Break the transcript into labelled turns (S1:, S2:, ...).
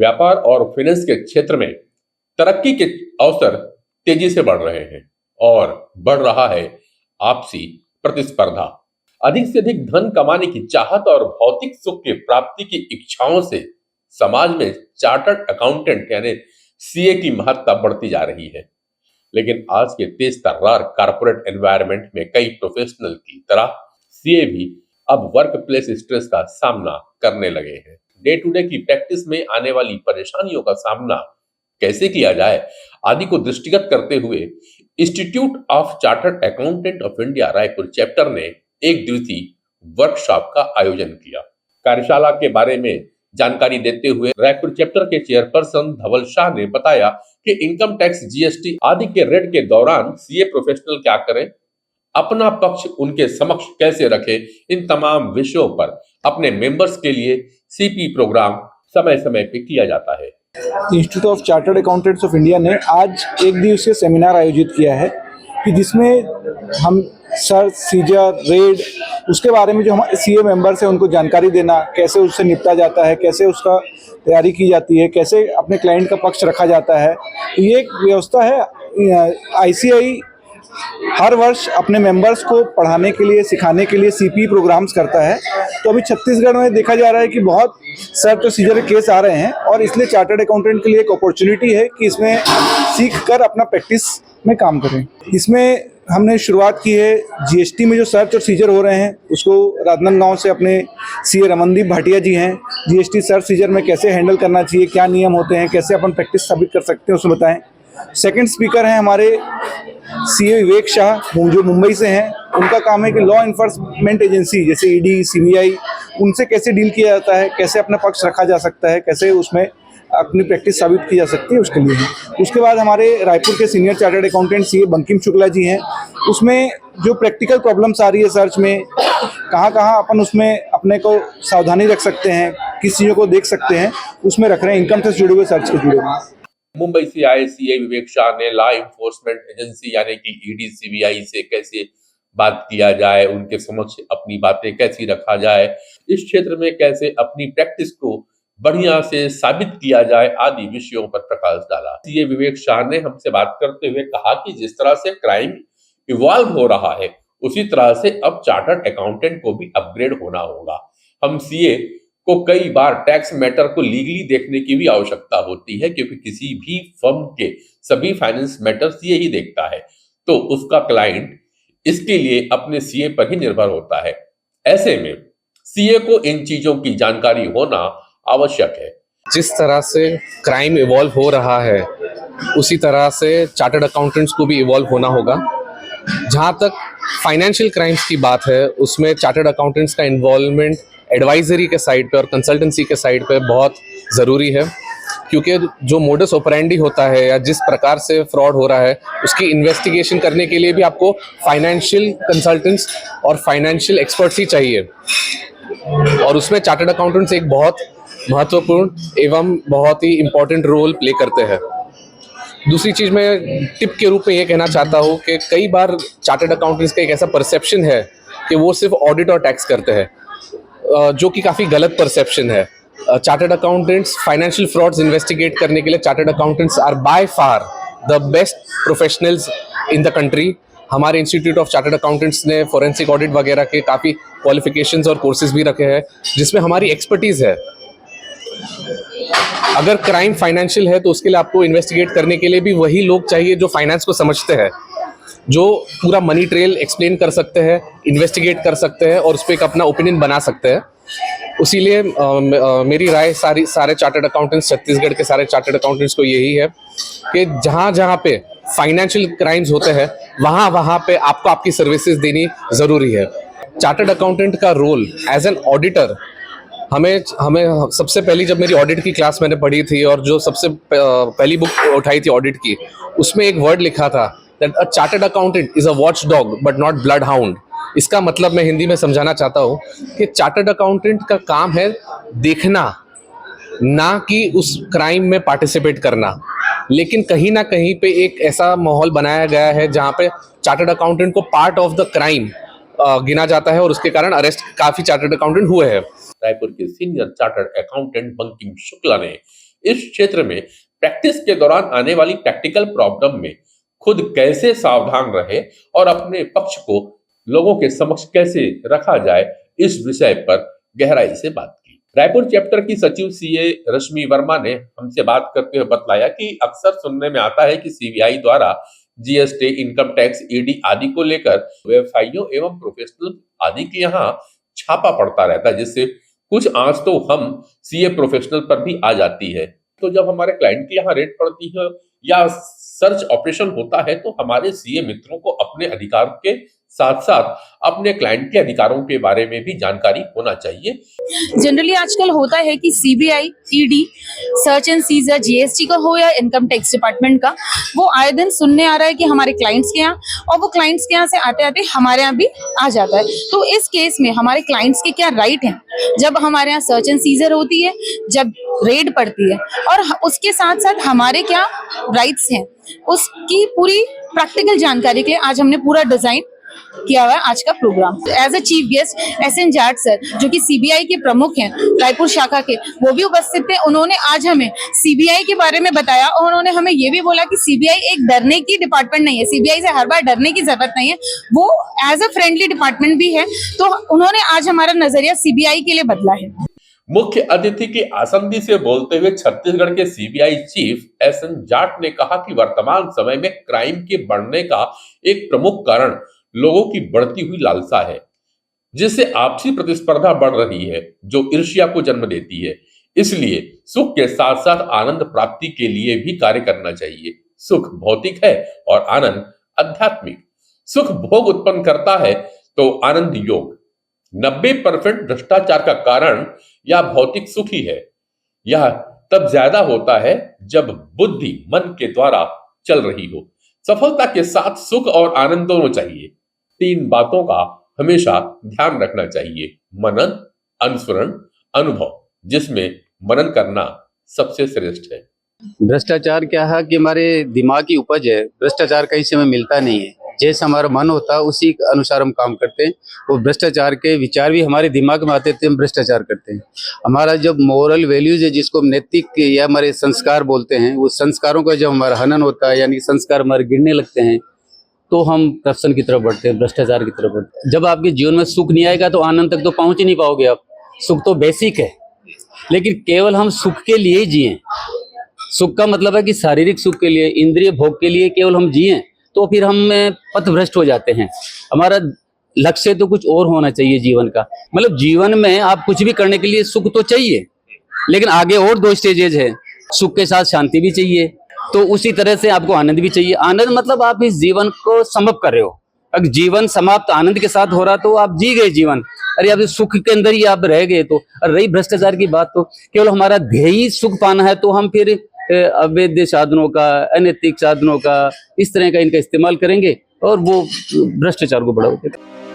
S1: व्यापार और फाइनेंस के क्षेत्र में तरक्की के अवसर तेजी से बढ़ रहे हैं और बढ़ रहा है आपसी प्रतिस्पर्धा। अधिक से अधिक धन कमाने की चाहत और भौतिक सुख की प्राप्ति की इच्छाओं से समाज में चार्टर्ड अकाउंटेंट यानी सीए की महत्ता बढ़ती जा रही है। लेकिन आज के तेज तर्रार कारपोरेट एनवायरनमेंट में कई प्रोफेशनल की तरह सीए भी अब वर्क प्लेस स्ट्रेस का सामना करने लगे हैं। डे टू डे की प्रैक्टिस में आने वाली परेशानियों का सामना कैसे किया जाए आदि को दृष्टिगत करते हुए institute of chartered accountant of India Raipur chapter ने एक दिवसीय वर्कशॉप का आयोजन किया। कार्यशाला के बारे में जानकारी देते हुए रायपुर चैप्टर के चेयरपर्सन धवल शाह ने बताया कि इनकम टैक्स, जीएसटी आदि के रेड के दौरान सीए प्रोफेशनल क्या करें, अपना पक्ष उनके समक्ष कैसे रखें, इन तमाम विषयों पर अपने मेंबर्स के लिए सीपी प्रोग्राम समय समय पे किया जाता है।
S2: Institute of chartered accountants of India ने आज एक दिवसीय सेमिनार आयोजित किया है कि जिसमें हम सर, सीजर, रेड उसके बारे में जो हमारे सीए मेंबर्स हैं उनको जानकारी देना, कैसे उससे निपटा जाता है, कैसे उसका तैयारी की जाती है, कैसे अपने क्लाइंट का पक्ष रखा जाता है। तो ये एक व्यवस्था है। आईसीआई हर वर्ष अपने मेंबर्स को पढ़ाने के लिए, सिखाने के लिए सीपी प्रोग्राम्स करता है। तो अभी छत्तीसगढ़ में देखा जा रहा है कि बहुत सर्च और सीजर के केस आ रहे हैं और इसलिए चार्टर्ड अकाउंटेंट के लिए एक अपॉर्चुनिटी है कि इसमें सीख कर अपना प्रैक्टिस में काम करें। इसमें हमने शुरुआत की है जीएसटी में जो सर्च और सीजर हो रहे हैं उसको राजनांदगांव से अपने सीए रमनदीप भाटिया जी हैं। जीएसटी सर्च सीजर में कैसे हैंडल करना चाहिए, क्या नियम होते हैं, कैसे अपन प्रैक्टिस साबित कर सकते हैं उसमें बताएं। सेकंड स्पीकर हैं हमारे सीए विवेक शाह जो मुंबई से हैं। उनका काम है कि लॉ इन्फोर्समेंट एजेंसी जैसे ईडी, सीबीआई उनसे कैसे डील किया जाता है, कैसे अपना पक्ष रखा जा सकता है, कैसे उसमें अपनी प्रैक्टिस साबित की जा सकती है, उसके लिए है। उसके बाद हमारे रायपुर के senior chartered accountant CA Bankim Shukla ji हैं। उसमें जो प्रैक्टिकल प्रॉब्लम्स आ रही है सर्च में, कहाँ अपन उसमें अपने को सावधानी रख सकते हैं, किस चीज़ों को देख सकते हैं, उसमें रख रहे हैं इनकम से जुड़े हुए सर्च के जुड़े हुए।
S1: मुंबई से आए सीए विवेक शाह ने लॉ इन्फोर्समेंट एजेंसी यानी कि ईडी, सीबीआई से कैसे बात किया जाए, उनके समक्ष अपनी बातें कैसी रखा जाए, इस क्षेत्र में कैसे अपनी प्रैक्टिस को बढ़िया से साबित किया जाए आदि विषयों पर प्रकाश डाला। सीए विवेक शाह ने हमसे बात करते हुए कहा कि जिस तरह से क्राइम इवॉल्व हो रहा है उसी तरह से अब चार्टर्ड अकाउंटेंट को भी अपग्रेड होना होगा। हम सीए को कई बार टैक्स मैटर को लीगली देखने की भी आवश्यकता होती है क्योंकि किसी भी फर्म के सभी फाइनेंस मैटर सीए ही देखता है, तो उसका क्लाइंट इसके लिए अपने सीए पर ही निर्भर होता है। ऐसे में सीए को इन चीजों की जानकारी होना आवश्यक है।
S3: जिस तरह से क्राइम इवॉल्व हो रहा है उसी तरह से चार्टर्ड अकाउंटेंट्स को भी इवॉल्व होना होगा। जहाँ तक फाइनेंशियल क्राइम्स की बात है उसमें चार्टर्ड अकाउंटेंट्स का इन्वॉल्वमेंट एडवाइजरी के साइड पे और कंसल्टेंसी के साइड पे बहुत ज़रूरी है, क्योंकि जो मोडस ऑपरेंडी होता है या जिस प्रकार से फ्रॉड हो रहा है उसकी इन्वेस्टिगेशन करने के लिए भी आपको फाइनेंशियल कंसल्टेंट्स और फाइनेंशियल एक्सपर्ट्स ही चाहिए, और उसमें चार्टर्ड अकाउंटेंट्स एक बहुत महत्वपूर्ण एवं बहुत ही इम्पोर्टेंट रोल प्ले करते हैं। दूसरी चीज़ मैं टिप के रूप में ये कहना चाहता हूँ कि कई बार चार्टर्ड अकाउंटेंट्स का एक ऐसा परसेप्शन है कि वो सिर्फ ऑडिट और टैक्स करते हैं, जो कि काफ़ी गलत परसेप्शन है। Chartered accountants financial frauds investigate करने के लिए chartered accountants are by far the best professionals in the country. हमारे इंस्टीट्यूट ऑफ चार्टर्ड अकाउंटेंट्स ने फॉरेंसिक ऑडिट वगैरह के काफ़ी क्वालिफिकेशंस और कोर्सेज भी रखे हैं जिसमें हमारी एक्सपर्टीज़ है। अगर क्राइम फाइनेंशियल है तो उसके लिए आपको इन्वेस्टिगेट करने के लिए भी वही लोग चाहिए जो फाइनेंस को समझते हैं, जो पूरा मनी ट्रेल एक्सप्लेन कर सकते हैं, इन्वेस्टिगेट कर सकते हैं और उस पर एक अपना ओपिनियन बना सकते हैं। उसीलिए मेरी राय सारे चार्टर्ड अकाउंटेंट्स, छत्तीसगढ़ के सारे चार्टर्ड अकाउंटेंट्स को यही है कि जहाँ पे फाइनेंशियल क्राइम्स होते हैं वहाँ पे आपको आपकी सर्विसेज देनी ज़रूरी है। चार्टर्ड अकाउंटेंट का रोल एज एन ऑडिटर, हमें सबसे पहली जब मेरी ऑडिट की क्लास मैंने पढ़ी थी और जो सबसे पहली बुक उठाई थी ऑडिट की, उसमें एक वर्ड लिखा था that a chartered accountant is a watch dog but not blood hound. इसका मतलब मैं हिंदी में समझाना चाहता हूँ कि चार्टर्ड अकाउंटेंट का काम है देखना, ना कि उस क्राइम में पार्टिसिपेट करना। लेकिन कहीं ना कहीं पे एक ऐसा माहौल बनाया गया है जहाँ पे चार्टर्ड अकाउंटेंट को पार्ट ऑफ द क्राइम गिना जाता है और उसके कारण अरेस्ट काफ़ी चार्टर्ड अकाउंटेंट हुए हैं।
S1: रायपुर के senior chartered accountant Bankim Shukla ने इस क्षेत्र में प्रैक्टिस के दौरान आने वाली प्रैक्टिकल प्रॉब्लम में खुद कैसे सावधान रहे और अपने पक्ष को लोगों के समक्ष कैसे रखा जाए, इस विषय पर गहराई से बात की। रायपुर चैप्टर की सचिव सीए रश्मि वर्मा ने हमसे बात करते हुए बतलाया कि अक्सर सुनने में आता है कि सीबीआई द्वारा जीएसटी, इनकम टैक्स, ईडी आदि को लेकर व्यवसायियों एवं प्रोफेशनल आदि के यहाँ छापा पड़ता रहता है, जिससे कुछ आंच तो हम सीए प्रोफेशनल पर भी आ जाती है। तो जब हमारे क्लाइंट के यहाँ रेड पड़ती है या सर्च ऑपरेशन होता है तो हमारे सीए मित्रों को अपने अधिकार के साथ साथ अपने क्लाइंट के अधिकारों के बारे में भी जानकारी होना चाहिए।
S4: जनरली आजकल होता है कि CBI, ED, search and seizure, GST का हो या इनकम टैक्स डिपार्टमेंट का, वो आए दिन सुनने आ रहा है कि हमारे क्लाइंट्स के यहाँ, और वो क्लाइंट्स के यहाँ से आते आते हमारे यहाँ भी आ जाता है। तो इस केस में हमारे क्लाइंट्स के क्या राइट हैं जब हमारे यहाँ सर्च एंड सीजर होती है, जब रेड पड़ती है, और उसके साथ साथ हमारे क्या राइट्स हैं, उसकी पूरी प्रैक्टिकल जानकारी के लिए आज हमने पूरा डिजाइन किया हुआ है आज का programme. As a chief guest SN Jat sir, जो कि सीबीआई के प्रमुख हैं रायपुर शाखा के, वो भी उपस्थित थे। उन्होंने आज हमें सीबीआई के बारे में बताया और उन्होंने हमें ये भी बोला कि सीबीआई एक डरने की डिपार्टमेंट नहीं है, सीबीआई से हर बार डरने की जरूरत नहीं है, वो एज अ फ्रेंडली डिपार्टमेंट भी है। तो उन्होंने आज हमारा नजरिया सीबीआई के लिए बदला है।
S1: मुख्य अतिथि की आसंदी से बोलते हुए छत्तीसगढ़ के सीबीआई चीफ SN जाट ने कहा कि वर्तमान समय में क्राइम के बढ़ने का एक प्रमुख कारण लोगों की बढ़ती हुई लालसा है, जिससे आपसी प्रतिस्पर्धा बढ़ रही है, जो ईर्ष्या को जन्म देती है। इसलिए सुख के साथ साथ आनंद प्राप्ति के लिए भी कार्य करना चाहिए। सुख भौतिक है और आनंद आध्यात्मिक। सुख भोग उत्पन्न करता है तो आनंद योग। 90% भ्रष्टाचार का कारण या भौतिक सुख ही है। यह तब ज्यादा होता है जब बुद्धि मन के द्वारा चल रही हो। सफलता के साथ सुख और आनंद दोनों चाहिए। 3 बातों का हमेशा ध्यान रखना चाहिए: मनन, अनुसरण, अनुभव, जिसमें मनन करना सबसे श्रेष्ठ है।
S5: भ्रष्टाचार क्या है कि हमारे दिमाग की उपज है। भ्रष्टाचार कहीं से हमें मिलता नहीं है। जैसे हमारा मन होता है उसी के अनुसार हम काम करते हैं। वो भ्रष्टाचार के विचार भी हमारे दिमाग में आते थे, हम भ्रष्टाचार करते हैं। हमारा जब मोरल वैल्यूज है, जिसको हम नैतिक या हमारे संस्कार बोलते हैं, वो संस्कारों का जब हमारा हनन होता है, यानी संस्कार हमारे गिरने लगते हैं, तो हम करप्शन की तरफ बढ़ते हैं, भ्रष्टाचार की तरफ बढ़ते हैं। जब आपके जीवन में सुख नहीं आएगा तो आनंद तक तो पहुंच ही नहीं पाओगे आप। सुख तो बेसिक है, लेकिन केवल हम सुख के लिए जिए। सुख का मतलब है कि शारीरिक सुख के लिए, इंद्रिय भोग के लिए केवल हम जिए तो फिर हम पथभ्रष्ट हो जाते हैं। हमारा लक्ष्य तो कुछ और होना चाहिए जीवन का। मतलब जीवन में आप कुछ भी करने के लिए सुख तो चाहिए, लेकिन आगे और 2 स्टेजेज है। सुख के साथ शांति भी चाहिए, तो उसी तरह से आपको आनंद भी चाहिए। आनंद मतलब आप इस जीवन को समाप्त कर रहे हो। अगर जीवन समाप्त आनंद के साथ हो रहा तो आप जी गए जीवन। अरे आप सुख के अंदर ही आप रह गए। तो रही भ्रष्टाचार की बात, तो केवल हमारा ध्येय सुख पाना है, तो हम फिर अवैध साधनों का, अनैतिक साधनों का, इस तरह का इनका इस्तेमाल करेंगे और वो भ्रष्टाचार को बढ़ावा देगा।